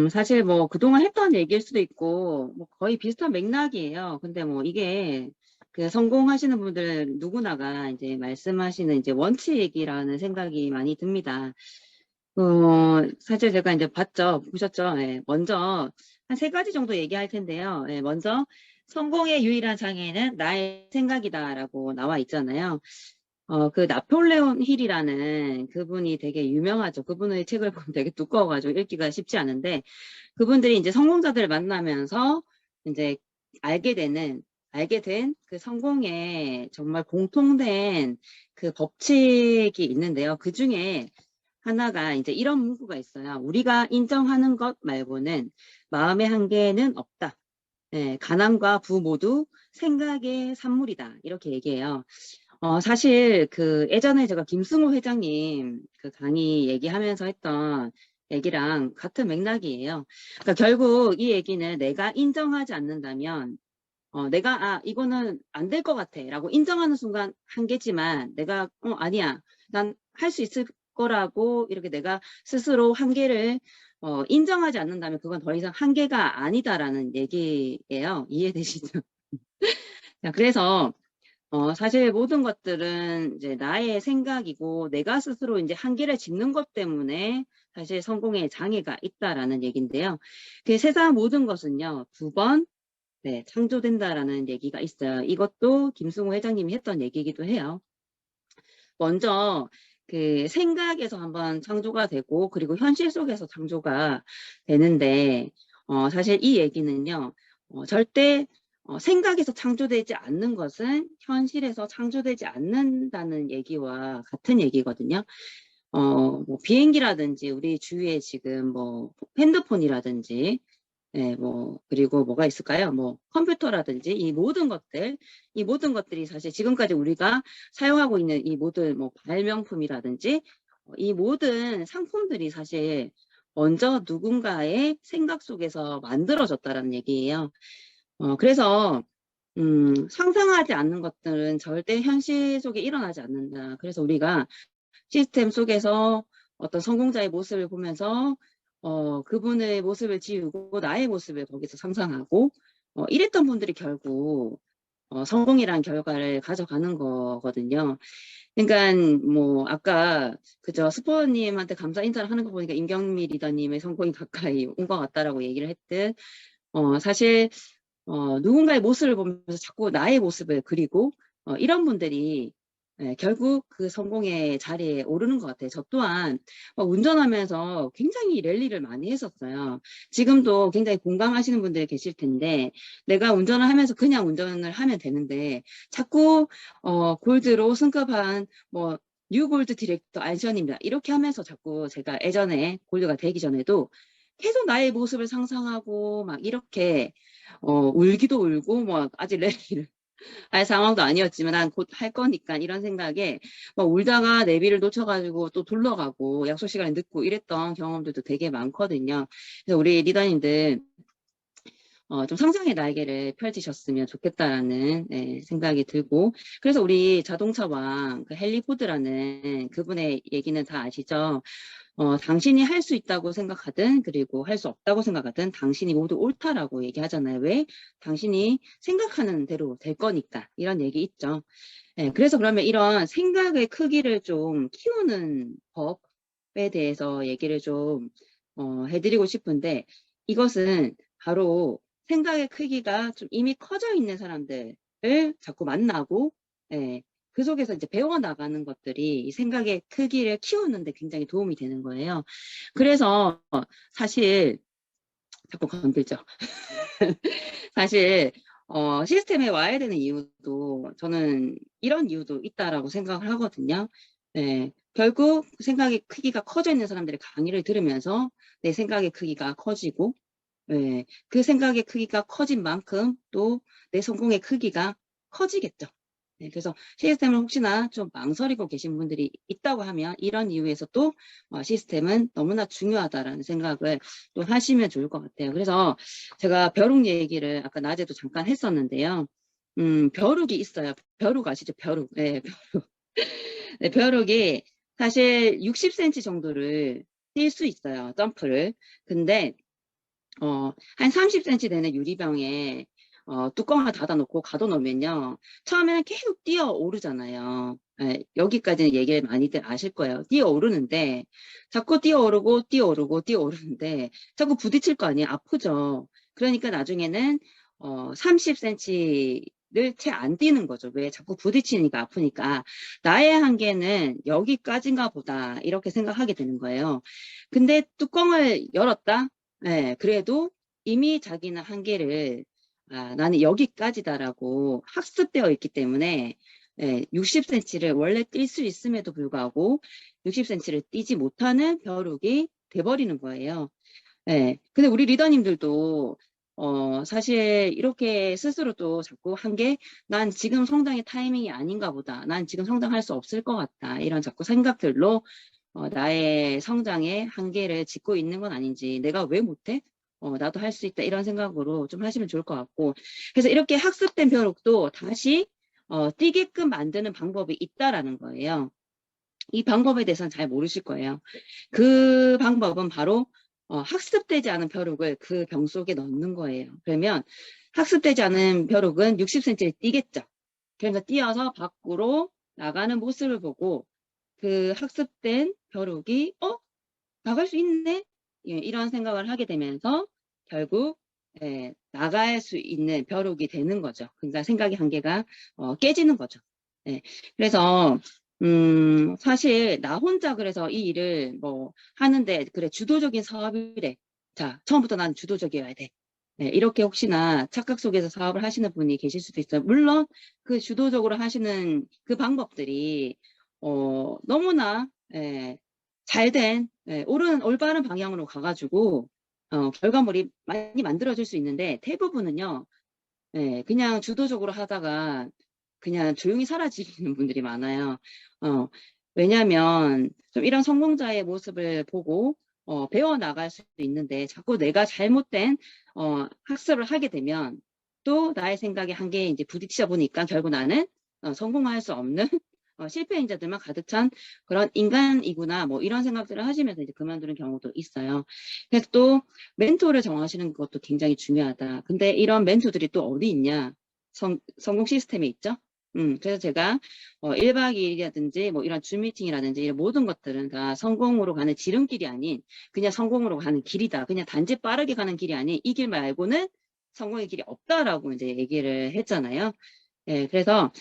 사실 뭐 그동안 했던 얘기일 수도 있고, 뭐 거의 비슷한 맥락이에요. 근데 뭐 이게 그 성공하시는 분들 누구나가 이제 말씀하시는 이제 원칙이라는 생각이 많이 듭니다. 사실 제가 이제 보셨죠? 예, 먼저 한 세 가지 정도 얘기할 텐데요. 예, 먼저 성공의 유일한 장애는 나의 생각이다라고 나와 있잖아요. 그 나폴레온 힐이라는 그분이 되게 유명하죠. 그분의 책을 보면 되게 두꺼워가지고 읽기가 쉽지 않은데, 그분들이 이제 성공자들을 만나면서 이제 알게 되는, 알게 된 그 성공의 정말 공통된 그 법칙이 있는데요. 그 중에 하나가 이제 이런 문구가 있어요. 우리가 인정하는 것 말고는 마음의 한계는 없다. 네, 가난과 부 모두 생각의 산물이다. 이렇게 얘기해요. 사실 그 예전에 제가 김승호 회장님 그 강의 얘기하면서 했던 얘기랑 같은 맥락이에요. 그러니까 결국 이 얘기는 내가 인정하지 않는다면, 내가 이거는 안 될 것 같아 라고 인정하는 순간 한계지만, 내가 아니야, 난 할 수 있을 거라고 이렇게 내가 스스로 한계를 인정하지 않는다면 그건 더 이상 한계가 아니다라는 얘기예요. 이해되시죠? 자, 그래서 사실 모든 것들은 이제 나의 생각이고, 내가 스스로 이제 한계를 짓는 것 때문에 사실 성공에 장애가 있다라는 얘기인데요. 그 세상 모든 것은요, 두 번, 네, 창조된다라는 얘기가 있어요. 이것도 김승호 회장님이 했던 얘기이기도 해요. 먼저 그 생각에서 한번 창조가 되고, 그리고 현실 속에서 창조가 되는데, 사실 이 얘기는요, 절대 생각에서 창조되지 않는 것은 현실에서 창조되지 않는다는 얘기와 같은 얘기거든요. 뭐 비행기라든지 우리 주위에 지금 뭐 핸드폰이라든지, 네, 뭐, 그리고 뭐가 있을까요? 뭐, 컴퓨터라든지 이 모든 것들이 사실 지금까지 우리가 사용하고 있는 이 모든 뭐, 발명품이라든지, 이 모든 상품들이 사실 먼저 누군가의 생각 속에서 만들어졌다라는 얘기예요. 그래서, 상상하지 않는 것들은 절대 현실 속에 일어나지 않는다. 그래서 우리가 시스템 속에서 어떤 성공자의 모습을 보면서 그분의 모습을 지우고 나의 모습을 거기서 상상하고, 이랬던 분들이 결국 성공이란 결과를 가져가는 거거든요. 그러니까 뭐 아까 그저 스포님한테 감사 인사를 하는 거 보니까 임경미 리더님의 성공이 가까이 온 것 같다라고 얘기를 했듯, 사실 누군가의 모습을 보면서 자꾸 나의 모습을 그리고, 이런 분들이 결국 그 성공의 자리에 오르는 것 같아요. 저 또한 운전하면서 굉장히 랠리를 많이 했었어요. 지금도 굉장히 공감하시는 분들이 계실 텐데, 내가 운전을 하면서 그냥 운전을 하면 되는데 자꾸 골드로 승급한 뭐 뉴골드 디렉터 안션입니다. 이렇게 하면서 자꾸 제가 예전에 골드가 되기 전에도 계속 나의 모습을 상상하고 막 이렇게 울기도 울고 뭐 아직 랠리를 할 상황도 아니었지만 난 곧 할 거니까 이런 생각에 막 울다가 내비를 놓쳐가지고 또 둘러가고 약속 시간에 늦고 이랬던 경험들도 되게 많거든요. 그래서 우리 리더님들 좀 상상의 날개를 펼치셨으면 좋겠다라는 생각이 들고, 그래서 우리 자동차 왕 그 헨리 포드라는 그분의 얘기는 다 아시죠? 당신이 할 수 있다고 생각하든 그리고 할 수 없다고 생각하든 당신이 모두 옳다라고 얘기하잖아요. 왜? 당신이 생각하는 대로 될 거니까. 이런 얘기 있죠. 그래서 그러면 이런 생각의 크기를 좀 키우는 법에 대해서 얘기를 좀 해드리고 싶은데, 이것은 바로 생각의 크기가 좀 이미 커져 있는 사람들을 자꾸 만나고, 예, 그 속에서 이제 배워나가는 것들이 이 생각의 크기를 키우는데 굉장히 도움이 되는 거예요. 그래서 사실 자꾸 건들죠. 사실 시스템에 와야 되는 이유도 저는 이런 이유도 있다라고 생각을 하거든요. 네, 결국 생각의 크기가 커져 있는 사람들의 강의를 들으면서 내 생각의 크기가 커지고, 네, 그 생각의 크기가 커진 만큼 또 내 성공의 크기가 커지겠죠. 네, 그래서 시스템을 혹시나 좀 망설이고 계신 분들이 있다고 하면 이런 이유에서 또 시스템은 너무나 중요하다라는 생각을 또 하시면 좋을 것 같아요. 그래서 제가 벼룩 얘기를 아까 낮에도 잠깐 했었는데요. 벼룩이 있어요. 벼룩 아시죠? 벼룩. 네, 벼룩. 네, 벼룩이 사실 60cm 정도를 뛸 수 있어요. 점프를. 근데 한 30cm 되는 유리병에 뚜껑을 닫아놓고 가둬놓으면요. 처음에는 계속 뛰어 오르잖아요. 예, 여기까지는 얘기를 많이들 아실 거예요. 뛰어 오르는데 자꾸 뛰어 오르고 뛰어 오르고 뛰어 오르는데 자꾸 부딪힐 거 아니에요. 아프죠. 그러니까 나중에는 30cm를 채 안 뛰는 거죠. 왜? 자꾸 부딪히니까 아프니까. 나의 한계는 여기까지인가 보다 이렇게 생각하게 되는 거예요. 근데 뚜껑을 열었다? 네, 그래도 이미 자기는 한계를 나는 여기까지다라고 학습되어 있기 때문에 60cm를 원래 뛸 수 있음에도 불구하고 60cm를 뛰지 못하는 벼룩이 돼버리는 거예요. 근데 우리 리더님들도 사실 이렇게 스스로 또 자꾸 난 지금 성장의 타이밍이 아닌가 보다. 난 지금 성장할 수 없을 것 같다. 이런 자꾸 생각들로 나의 성장의 한계를 짚고 있는 건 아닌지, 내가 왜 못해? 나도 할 수 있다. 이런 생각으로 좀 하시면 좋을 것 같고. 그래서 이렇게 학습된 벼룩도 다시 뛰게끔 만드는 방법이 있다라는 거예요. 이 방법에 대해서는 잘 모르실 거예요. 그 방법은 바로 학습되지 않은 벼룩을 그 병 속에 넣는 거예요. 그러면 학습되지 않은 벼룩은 60cm를 뛰겠죠. 그래서 뛰어서 밖으로 나가는 모습을 보고 그 학습된 벼룩이 나갈 수 있네? 예, 이런 생각을 하게 되면서 결국 나갈 수 있는 벼룩이 되는 거죠. 그러니까 생각의 한계가 깨지는 거죠. 예, 그래서 사실 나 혼자 그래서 이 일을 뭐 하는데 그래 주도적인 사업이래. 자, 처음부터 난 주도적이어야 돼. 이렇게 혹시나 착각 속에서 사업을 하시는 분이 계실 수도 있어요. 물론 그 주도적으로 하시는 그 방법들이 너무나 잘된 올바른 방향으로 가가지고 결과물이 많이 만들어질 수 있는데 대부분은요 그냥 주도적으로 하다가 그냥 조용히 사라지는 분들이 많아요. 왜냐하면 좀 이런 성공자의 모습을 보고 배워 나갈 수도 있는데 자꾸 내가 잘못된 학습을 하게 되면 또 나의 생각에 한계에 이제 부딪히다 보니까 결국 나는 성공할 수 없는 실패인자들만 가득 찬 그런 인간이구나 뭐 이런 생각들을 하시면서 이제 그만두는 경우도 있어요. 그래서 또 멘토를 정하시는 것도 굉장히 중요하다. 근데 이런 멘토들이 또 어디 있냐? 성공 시스템에 있죠. 그래서 제가 1박 2일이라든지 뭐 이런 줌 미팅이라든지 이런 모든 것들은 다 성공으로 가는 지름길이 아닌 그냥 성공으로 가는 길이다. 그냥 단지 빠르게 가는 길이 아닌 이 길 말고는 성공의 길이 없다라고 이제 얘기를 했잖아요. 그래서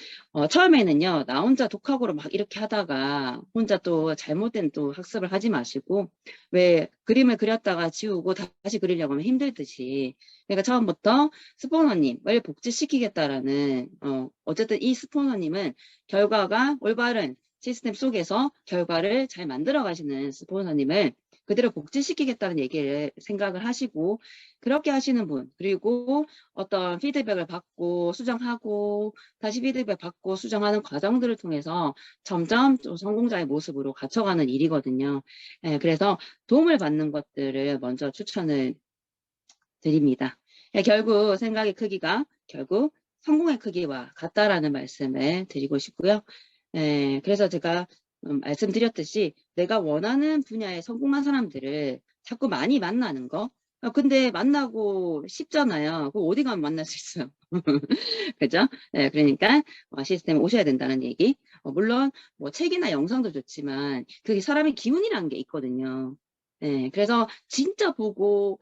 처음에는요 나 혼자 독학으로 막 이렇게 하다가 혼자 또 잘못된 또 학습을 하지 마시고 왜 그림을 그렸다가 지우고 다시 그리려고 하면 힘들듯이 그러니까 처음부터 스포너님을 복제시키겠다라는 어쨌든 이 스포너님은 결과가 올바른 시스템 속에서 결과를 잘 만들어 가시는 스포너님을 그대로 복제시키겠다는 얘기를 생각을 하시고 그렇게 하시는 분 그리고 어떤 피드백을 받고 수정하고 다시 피드백 받고 수정하는 과정들을 통해서 점점 좀 성공자의 모습으로 갇혀가는 일이거든요. 그래서 도움을 받는 것들을 먼저 추천을 드립니다. 결국 생각의 크기가 결국 성공의 크기와 같다라는 말씀을 드리고 싶고요. 그래서 제가 말씀드렸듯이 내가 원하는 분야에 성공한 사람들을 자꾸 많이 만나는 거. 근데 만나고 싶잖아요. 그 어디 가면 만날 수 있어요. 그죠? 그러니까 시스템에 오셔야 된다는 얘기. 물론 뭐 책이나 영상도 좋지만 그게 사람의 기운이라는 게 있거든요. 그래서 진짜 보고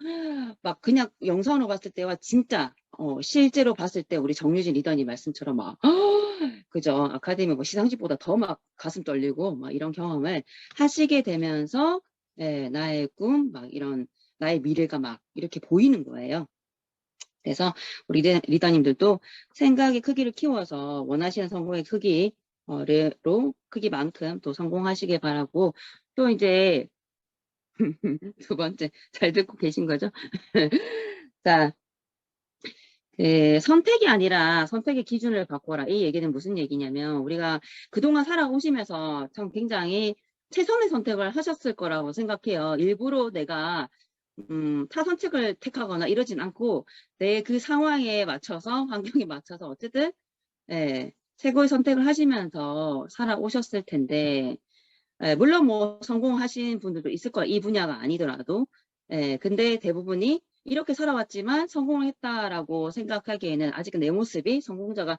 막 그냥 영상으로 봤을 때와 진짜 실제로 봤을 때 우리 정유진 리더님 말씀처럼 막 그죠? 아카데미 뭐 시상식보다 더 막 가슴 떨리고 막 이런 경험을 하시게 되면서 나의 꿈 막 이런 나의 미래가 막 이렇게 보이는 거예요. 그래서 우리 리더님들도 생각의 크기를 키워서 원하시는 성공의 크기만큼 또 성공하시길 바라고 또 이제 두 번째 잘 듣고 계신 거죠? 자, 선택이 아니라 선택의 기준을 바꿔라. 이 얘기는 무슨 얘기냐면 우리가 그동안 살아오시면서 참 굉장히 최선의 선택을 하셨을 거라고 생각해요. 일부러 내가 타 선택을 택하거나 이러진 않고 내 그 상황에 맞춰서 환경에 맞춰서 어쨌든 최고의 선택을 하시면서 살아오셨을 텐데 물론 뭐 성공하신 분들도 있을 거예요. 이 분야가 아니더라도 근데 대부분이 이렇게 살아왔지만 성공을 했다라고 생각하기에는 아직은 내 모습이 성공자가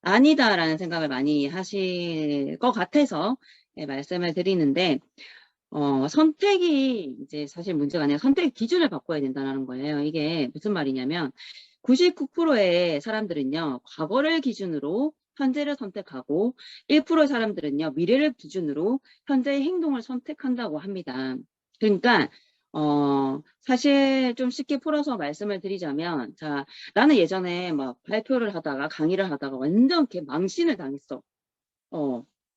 아니다라는 생각을 많이 하실 것 같아서 예, 말씀을 드리는데, 선택이 이제 사실 문제가 아니라 선택의 기준을 바꿔야 된다는 거예요. 이게 무슨 말이냐면 99%의 사람들은요, 과거를 기준으로 현재를 선택하고 1%의 사람들은요, 미래를 기준으로 현재의 행동을 선택한다고 합니다. 그러니까 사실 좀 쉽게 풀어서 말씀을 드리자면, 자, 나는 예전에 막 발표를 하다가 강의를 하다가 완전 이렇게 망신을 당했어.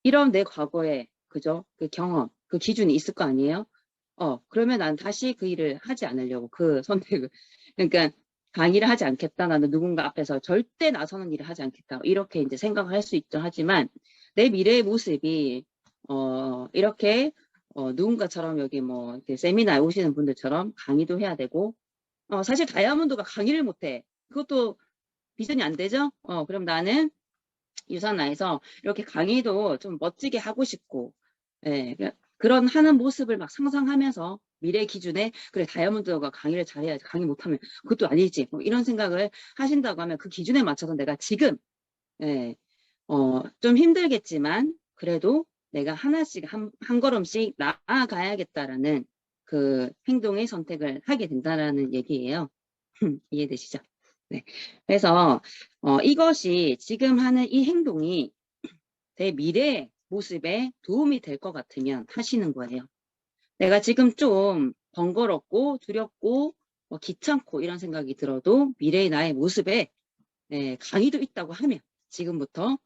이런 내 과거에, 그죠? 그 경험, 그 기준이 있을 거 아니에요? 그러면 난 다시 그 일을 하지 않으려고, 그 선택을. 그러니까 강의를 하지 않겠다. 나는 누군가 앞에서 절대 나서는 일을 하지 않겠다. 이렇게 이제 생각을 할 수 있죠. 하지만 내 미래의 모습이, 이렇게, 누군가처럼 여기 뭐, 이렇게 세미나에 오시는 분들처럼 강의도 해야 되고, 사실 다이아몬드가 강의를 못해. 그것도 비전이 안 되죠? 그럼 나는 유산나에서 이렇게 강의도 좀 멋지게 하고 싶고, 예, 그런 하는 모습을 막 상상하면서 미래 기준에, 그래, 다이아몬드가 강의를 잘해야지, 강의 못하면 그것도 아니지, 뭐 이런 생각을 하신다고 하면 그 기준에 맞춰서 내가 지금, 예, 좀 힘들겠지만, 그래도 내가 하나씩, 한 걸음씩 나아가야겠다라는 그 행동의 선택을 하게 된다라는 얘기예요. 이해되시죠? 네. 그래서, 이것이 지금 하는 이 행동이 내 미래 모습에 도움이 될 것 같으면 하시는 거예요. 내가 지금 좀 번거롭고 두렵고 귀찮고 이런 생각이 들어도 미래의 나의 모습에 강의도 있다고 하면 지금부터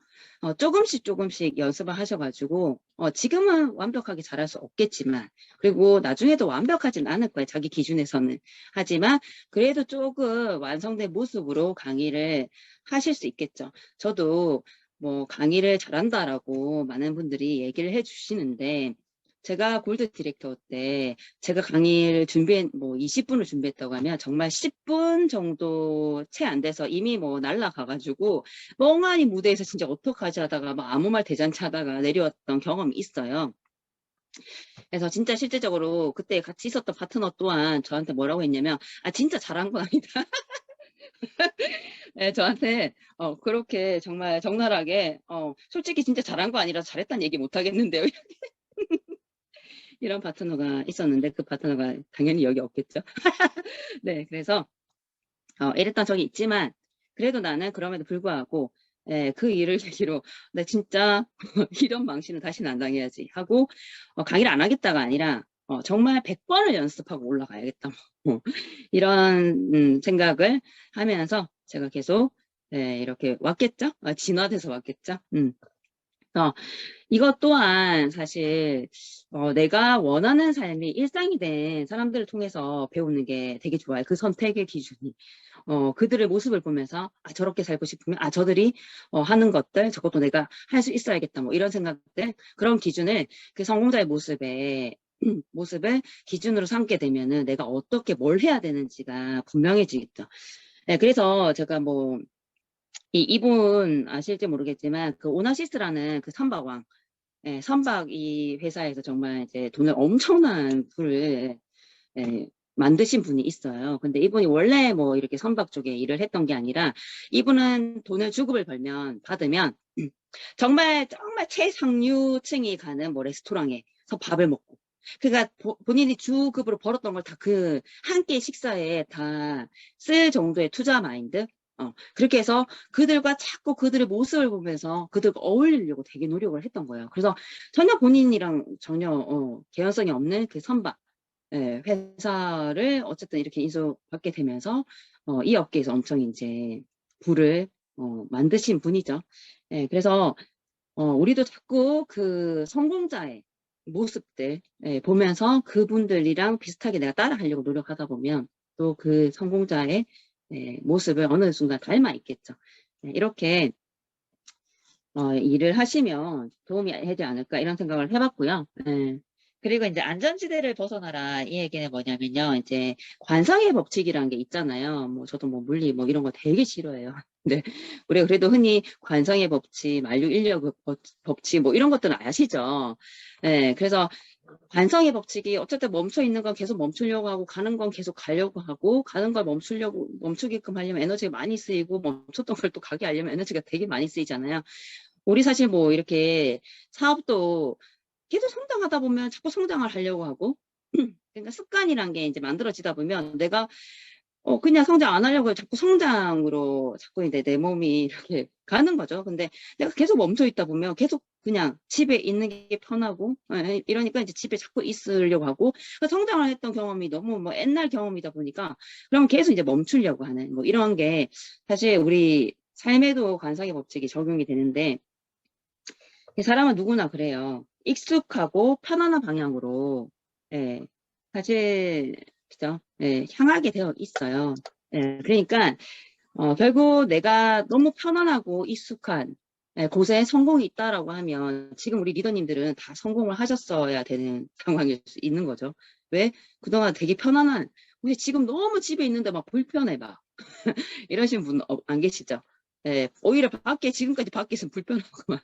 조금씩 조금씩 연습을 하셔가지고 지금은 완벽하게 잘할 수 없겠지만, 그리고 나중에도 완벽하진 않을 거예요. 자기 기준에서는. 하지만 그래도 조금 완성된 모습으로 강의를 하실 수 있겠죠. 저도 뭐 강의를 잘한다라고 많은 분들이 얘기를 해주시는데, 제가 골드 디렉터 때 제가 강의를 뭐 20분을 준비했다고 하면 정말 10분 정도 채 안 돼서 이미 뭐 날라가가지고 멍하니 무대에서 진짜 어떡하지 하다가 막 아무 말 대잔치 하다가 내려왔던 경험이 있어요. 그래서 진짜 실제적으로 그때 같이 있었던 파트너 또한 저한테 뭐라고 했냐면, 아, 진짜 잘한 건 아니다. 네, 저한테 그렇게 정말 적나라하게 솔직히 진짜 잘한 거 아니라 잘했다는 얘기 못 하겠는데요. 이런 파트너가 있었는데 그 파트너가 당연히 여기 없겠죠. 네, 그래서 이랬던 적이 있지만 그래도 나는 그럼에도 불구하고 그 일을 계기로 나 진짜 이런 망신은 다시는 안 당해야지 하고 강의를 안 하겠다가 아니라 정말 100번을 연습하고 올라가야겠다. 뭐, 이런 생각을 하면서 제가 계속 이렇게 왔겠죠? 진화돼서 왔겠죠? 이것 또한 사실 내가 원하는 삶이 일상이 된 사람들을 통해서 배우는 게 되게 좋아요. 그 선택의 기준이. 그들의 모습을 보면서 저렇게 살고 싶으면 저들이 하는 것들 저것도 내가 할 수 있어야겠다. 뭐 이런 생각들, 그런 기준을 그 성공자의 모습을 기준으로 삼게 되면은 내가 어떻게 뭘 해야 되는지가 분명해지겠죠. 네, 그래서 제가 뭐 이분 아실지 모르겠지만 그 오나시스라는 그 선박왕, 선박 이 회사에서 정말 이제 돈을 엄청난 부를 만드신 분이 있어요. 근데 이분이 원래 뭐 이렇게 선박 쪽에 일을 했던 게 아니라 이분은 돈을 주급을 받으면 정말 정말 최상류층이 가는 뭐 레스토랑에서 밥을 먹고, 그러니까 본인이 주급으로 벌었던 걸 다 그 한 끼 식사에 다 쓸 정도의 투자 마인드, 그렇게 해서 그들과 자꾸 그들의 모습을 보면서 그들과 어울리려고 되게 노력을 했던 거예요. 그래서 전혀 본인이랑 전혀 개연성이 없는 그 선박 회사를 어쨌든 이렇게 인수받게 되면서 이 업계에서 엄청 이제 부를 만드신 분이죠. 그래서 우리도 자꾸 그 성공자의 모습들 보면서 그분들이랑 비슷하게 내가 따라하려고 노력하다 보면 또 그 성공자의 모습을 어느 순간 닮아 있겠죠. 이렇게 일을 하시면 도움이 되지 않을까 이런 생각을 해봤고요. 그리고 이제 안전지대를 벗어나라 이 얘기는 뭐냐면요. 이제 관성의 법칙이라는 게 있잖아요. 뭐 저도 뭐 물리 뭐 이런 거 되게 싫어해요. 근데 우리가 그래도 흔히 관성의 법칙, 만류 인력 법칙 뭐 이런 것들은 아시죠? 그래서 관성의 법칙이 어쨌든 멈춰 있는 건 계속 멈추려고 하고 가는 건 계속 가려고 하고 가는 걸 멈추게끔 하려면 에너지가 많이 쓰이고 멈췄던 걸 또 가게 하려면 에너지가 되게 많이 쓰이잖아요. 우리 사실 뭐 이렇게 사업도 계속 성장하다 보면 자꾸 성장을 하려고 하고 그러니까 습관이란 게 이제 만들어지다 보면 내가 그냥 성장 안 하려고 자꾸 성장으로 자꾸 이제 내 몸이 이렇게 가는 거죠. 근데 내가 계속 멈춰 있다 보면 계속 그냥 집에 있는 게 편하고, 이러니까 이제 집에 자꾸 있으려고 하고, 성장을 했던 경험이 너무 뭐 옛날 경험이다 보니까, 그럼 계속 이제 멈추려고 하는, 뭐 이런 게 사실 우리 삶에도 관성의 법칙이 적용이 되는데, 사람은 누구나 그래요. 익숙하고 편안한 방향으로, 예, 사실, 그죠? 예, 향하게 되어 있어요. 예, 그러니까, 결국 내가 너무 편안하고 익숙한 곳에 성공이 있다라고 하면 지금 우리 리더님들은 다 성공을 하셨어야 되는 상황일 수 있는 거죠. 왜? 그동안 되게 편안한, 우리 지금 너무 집에 있는데 막 불편해 막 이러신 분 안 계시죠? 예, 오히려 밖에 지금까지 밖에서 불편하고 막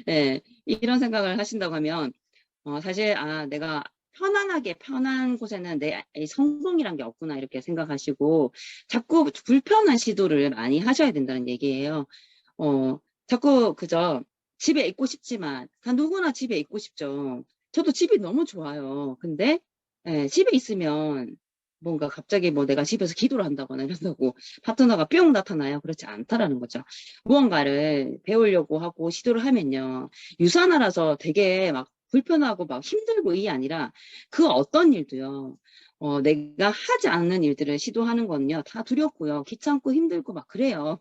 예, 이런 생각을 하신다고 하면 사실 내가 편안하게 편한 곳에는 내 성공이란 게 없구나 이렇게 생각하시고 자꾸 불편한 시도를 많이 하셔야 된다는 얘기예요. 자꾸 그저 집에 있고 싶지만 다 누구나 집에 있고 싶죠. 저도 집이 너무 좋아요. 근데 집에 있으면 뭔가 갑자기 뭐 내가 집에서 기도를 한다거나 이런다고 파트너가 뿅 나타나요. 그렇지 않다라는 거죠. 무언가를 배우려고 하고 시도를 하면요. 유산하라서 되게 막 불편하고 막 힘들고 이게 아니라 그 어떤 일도요. 내가 하지 않는 일들을 시도하는 거는요. 다 두렵고요. 귀찮고 힘들고 막 그래요.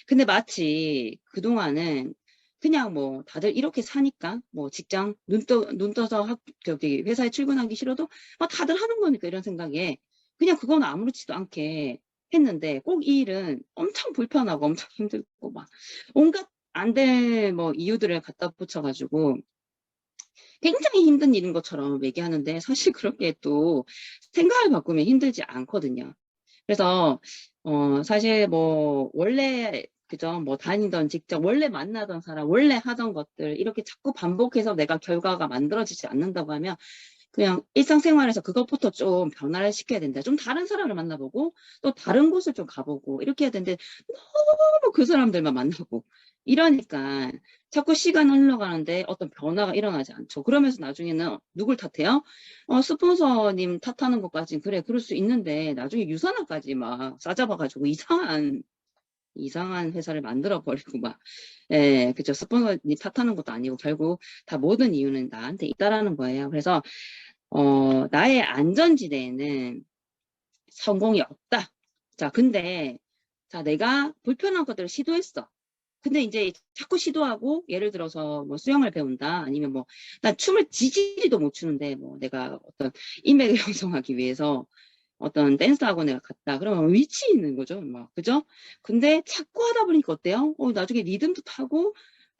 근데 마치 그동안은 그냥 뭐 다들 이렇게 사니까 뭐 직장 눈 떠서 저기 회사에 출근하기 싫어도 다들 하는 거니까 이런 생각에 그냥 그건 아무렇지도 않게 했는데 꼭 이 일은 엄청 불편하고 엄청 힘들고 막 온갖 안 될 뭐 이유들을 갖다 붙여가지고 굉장히 힘든 일인 것처럼 얘기하는데 사실 그렇게 또 생각을 바꾸면 힘들지 않거든요. 그래서 사실 뭐 원래 그죠 뭐 다니던 직장 원래 만나던 사람 원래 하던 것들 이렇게 자꾸 반복해서 내가 결과가 만들어지지 않는다고 하면 그냥 일상생활에서 그것부터 좀 변화를 시켜야 된다. 좀 다른 사람을 만나보고 또 다른 곳을 좀 가보고 이렇게 해야 되는데 너무 그 사람들만 만나고 이러니까 자꾸 시간은 흘러가는데 어떤 변화가 일어나지 않죠. 그러면서 나중에는 누굴 탓해요? 스폰서님 탓하는 것까진 그래 그럴 수 있는데 나중에 유산화까지 막 싸잡아가지고 이상한 회사를 만들어 버리고 막 그죠. 스폰서님 탓하는 것도 아니고 결국 다 모든 이유는 나한테 있다라는 거예요. 그래서 나의 안전지대에는 성공이 없다. 자, 근데, 자, 내가 불편한 것들을 시도했어. 근데 이제 자꾸 시도하고, 예를 들어서 뭐 수영을 배운다. 아니면 뭐, 난 춤을 지지리도 못 추는데, 뭐 내가 어떤 인맥을 형성하기 위해서 어떤 댄스 학원에 갔다. 그러면 위치 있는 거죠. 막, 그죠? 근데 자꾸 하다 보니까 어때요? 나중에 리듬도 타고,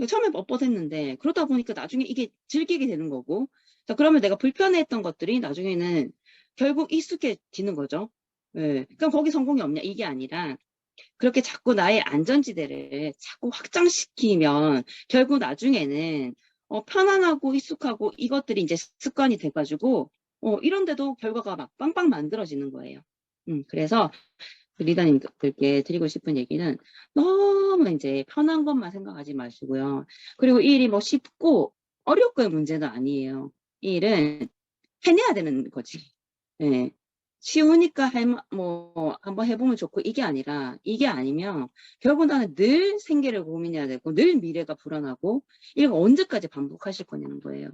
처음에 뻣뻣했는데, 그러다 보니까 나중에 이게 즐기게 되는 거고, 자, 그러면 내가 불편해했던 것들이 나중에는 결국 익숙해지는 거죠. 예. 그럼 거기 성공이 없냐? 이게 아니라, 그렇게 자꾸 나의 안전지대를 자꾸 확장시키면 결국 나중에는 편안하고 익숙하고 이것들이 이제 습관이 돼가지고 이런데도 결과가 막 빵빵 만들어지는 거예요. 그래서 리더님들께 드리고 싶은 얘기는 너무 이제 편한 것만 생각하지 마시고요. 그리고 이 일이 뭐 쉽고 어렵고의 문제는 아니에요. 이 일은 해내야 되는 거지. 예. 쉬우니까 뭐 한번 해보면 좋고 이게 아니라 이게 아니면 결국 나는 늘 생계를 고민해야 되고 늘 미래가 불안하고 이거 언제까지 반복하실 거냐는 거예요.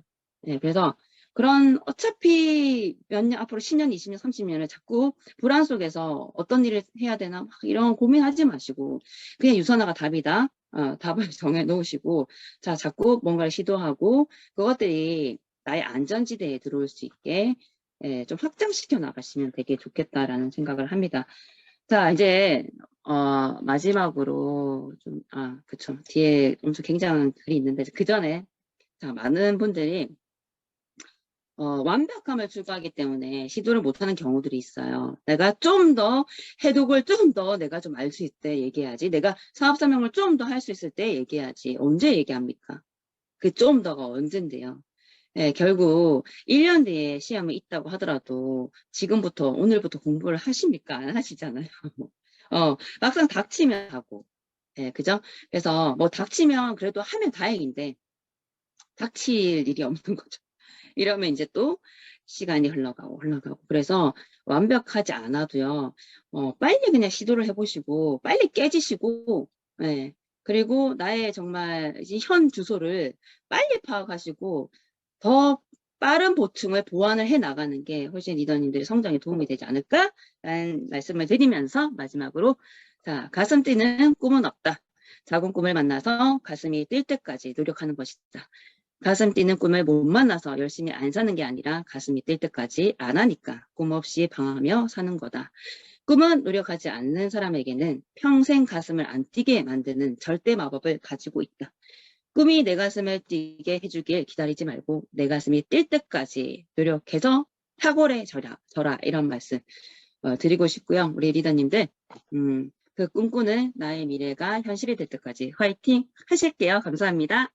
예, 그래서 그런 어차피 몇 년 앞으로 10년, 20년, 30년을 자꾸 불안 속에서 어떤 일을 해야 되나 막 이런 고민하지 마시고 그냥 유선화가 답이다. 답을 정해 놓으시고 자 자꾸 뭔가를 시도하고 그것들이 나의 안전지대에 들어올 수 있게 좀 확장시켜 나가시면 되게 좋겠다라는 생각을 합니다. 자, 이제, 마지막으로 좀, 그쵸. 뒤에 엄청 굉장한 글이 있는데, 그 전에, 자, 많은 분들이, 완벽함을 추구하기 때문에 시도를 못하는 경우들이 있어요. 내가 좀 더 해독을 좀 더 내가 좀 알 수 있을 때 얘기해야지. 내가 사업 설명을 좀 더 할 수 있을 때 얘기해야지. 언제 얘기합니까? 그 좀 더가 언젠데요. 예, 결국 1년 뒤에 시험이 있다고 하더라도 지금부터, 오늘부터 공부를 하십니까? 안 하시잖아요. 막상 닥치면 하고. 예, 그죠? 그래서 뭐 닥치면 그래도 하면 다행인데, 닥칠 일이 없는 거죠. 이러면 이제 또 시간이 흘러가고. 그래서 완벽하지 않아도요, 빨리 그냥 시도를 해보시고, 빨리 깨지시고, 예. 그리고 나의 정말 이제 현 주소를 빨리 파악하시고, 더 빠른 보충을 보완을 해 나가는 게 훨씬 리더님들의 성장에 도움이 되지 않을까라는 말씀을 드리면서 마지막으로, 자, 가슴 뛰는 꿈은 없다. 작은 꿈을 만나서 가슴이 뛸 때까지 노력하는 것이다. 가슴 뛰는 꿈을 못 만나서 열심히 안 사는 게 아니라 가슴이 뛸 때까지 안 하니까 꿈 없이 방황하며 사는 거다. 꿈은 노력하지 않는 사람에게는 평생 가슴을 안 뛰게 만드는 절대 마법을 가지고 있다. 꿈이 내 가슴을 뛰게 해주길 기다리지 말고 내 가슴이 뛸 때까지 노력해서 탁월해져라 이런 말씀 드리고 싶고요. 우리 리더님들 그 꿈꾸는 나의 미래가 현실이 될 때까지 화이팅 하실게요. 감사합니다.